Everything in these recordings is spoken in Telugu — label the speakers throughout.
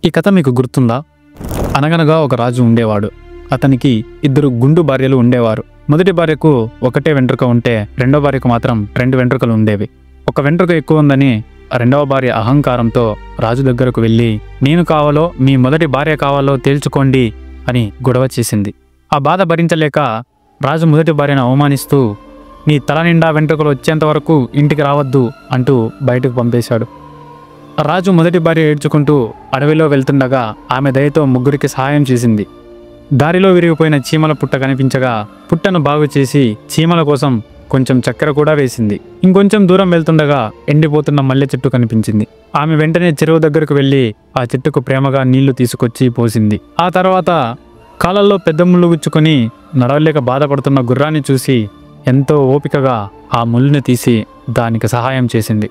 Speaker 1: ఈ కథ మీకు గుర్తుందా? అనగనగా ఒక రాజు ఉండేవాడు. అతనికి ఇద్దరు గుండు భార్యలు ఉండేవారు. మొదటి భార్యకు ఒకటే వెంట్రుక ఉంటే రెండో భార్యకు మాత్రం 2 వెంట్రుకలు ఉండేవి. ఒక వెంట్రుక ఎక్కువ ఉందని రెండవ భార్య అహంకారంతో రాజు దగ్గరకు వెళ్ళి, నేను కావాలో మీ మొదటి భార్య కావాలో తేల్చుకోండి అని గొడవ చేసింది. ఆ బాధ భరించలేక రాజు మొదటి భార్యను అవమానిస్తూ, నీ తల నిండా వెంట్రుకలు వచ్చేంత వరకు ఇంటికి రావద్దు అంటూ బయటకు పంపేశాడు. రాజు మొదటి భార్య ఏడ్చుకుంటూ అడవిలో వెళ్తుండగా ఆమె దయతో ముగ్గురికి సహాయం చేసింది. దారిలో విరిగిపోయిన చీమల పుట్ట కనిపించగా పుట్టను బాగు చేసి చీమల కోసం కొంచెం చక్కెర కూడా వేసింది. ఇంకొంచెం దూరం వెళ్తుండగా ఎండిపోతున్న మల్లె చెట్టు కనిపించింది. ఆమె వెంటనే చెరువు దగ్గరకు వెళ్ళి ఆ చెట్టుకు ప్రేమగా నీళ్లు తీసుకొచ్చి పోసింది. ఆ తర్వాత కాళ్ళల్లో పెద్ద ముళ్ళు గుచ్చుకొని నడవలేక బాధపడుతున్న గుర్రాన్ని చూసి ఎంతో ఓపికగా ఆ ముళ్ళుని తీసి దానికి సహాయం చేసింది.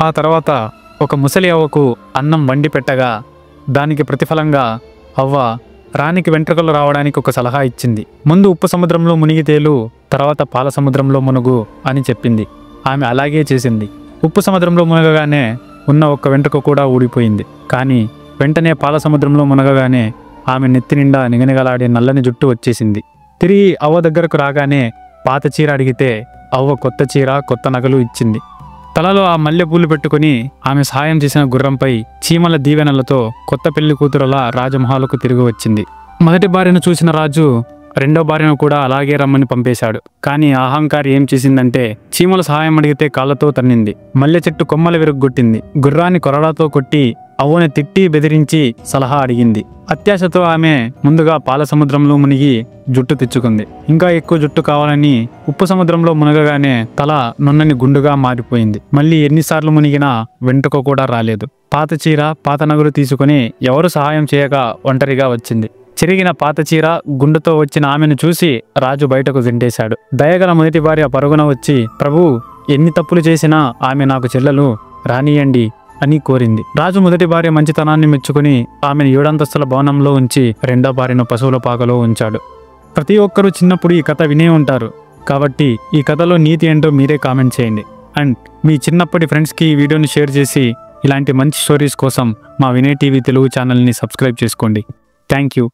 Speaker 1: ఆ తర్వాత ఒక ముసలి అవ్వకు అన్నం వండి పెట్టగా దానికి ప్రతిఫలంగా అవ్వ రాణికి వెంట్రుకలు రావడానికి ఒక సలహా ఇచ్చింది. ముందు ఉప్పు సముద్రంలో మునిగి తేలు, తర్వాత పాల సముద్రంలో మునుగు అని చెప్పింది. ఆమె అలాగే చేసింది. ఉప్పు సముద్రంలో మునగగానే ఉన్న ఒక్క వెంట్రుక కూడా ఊడిపోయింది. కానీ వెంటనే పాల సముద్రంలో మునగగానే ఆమె నెత్తి నిండా నిగనిగలాడే నల్లని జుట్టు వచ్చేసింది. తిరిగి అవ్వ దగ్గరకు రాగానే పాత చీర అడిగితే అవ్వ కొత్త చీర కొత్త నగలు ఇచ్చింది. తలలో ఆ మల్లెపూలు పెట్టుకుని ఆమె సహాయం చేసిన గుర్రంపై చీమల దీవెనలతో కొత్త పెళ్లి కూతురులా రాజమహల్కు తిరిగి వచ్చింది. మొదటి భార్యను చూసిన రాజు రెండో భార్యను కూడా అలాగే రమ్మని పంపేశాడు. కానీ అహంకారి ఏం చేసిందంటే చీమల సహాయం అడిగితే కాళ్ళతో తన్నింది, మల్లె చెట్టు కొమ్మలు విరుగ్గొట్టింది, గుర్రాన్ని కొరడాతో కొట్టి అవ్వని తిట్టి బెదిరించి సలహా అడిగింది. అత్యాశతో ఆమె ముందుగా పాల సముద్రంలో మునిగి జుట్టు తెచ్చుకుంది. ఇంకా ఎక్కువ జుట్టు కావాలని ఉప్పు సముద్రంలో మునగగానే తల నున్నని గుండుగా మారిపోయింది. మళ్ళీ ఎన్నిసార్లు మునిగినా వెంట్రుక కూడా రాలేదు. పాత చీర పాత నగలు తీసుకుని ఎవరు సహాయం చేయక ఒంటరిగా వచ్చింది. చిరిగిన పాత చీర గుండుతో వచ్చిన ఆమెను చూసి రాజు బయటకు దింటేశాడు. దయగల మొదటి భార్య పరుగున వచ్చి, ప్రభు, ఎన్ని తప్పులు చేసినా ఆమె నాకు చెల్లెలు, రానియండి అని కోరింది. రాజు మొదటి భార్య మంచితనాన్ని మెచ్చుకుని ఆమెను 7 అంతస్తుల భవనంలో ఉంచి రెండో భార్యను పశువుల పాకలో ఉంచాడు. ప్రతి ఒక్కరూ చిన్నప్పుడు ఈ కథ వినే ఉంటారు. కాబట్టి ఈ కథలో నీతి ఏంటో మీరే కామెంట్ చేయండి. అండ్ మీ చిన్నప్పటి ఫ్రెండ్స్కి ఈ వీడియోని షేర్ చేసి ఇలాంటి మంచి స్టోరీస్ కోసం మా వినయ్ టీవీ తెలుగు ఛానల్ని సబ్స్క్రైబ్ చేసుకోండి. Thank you.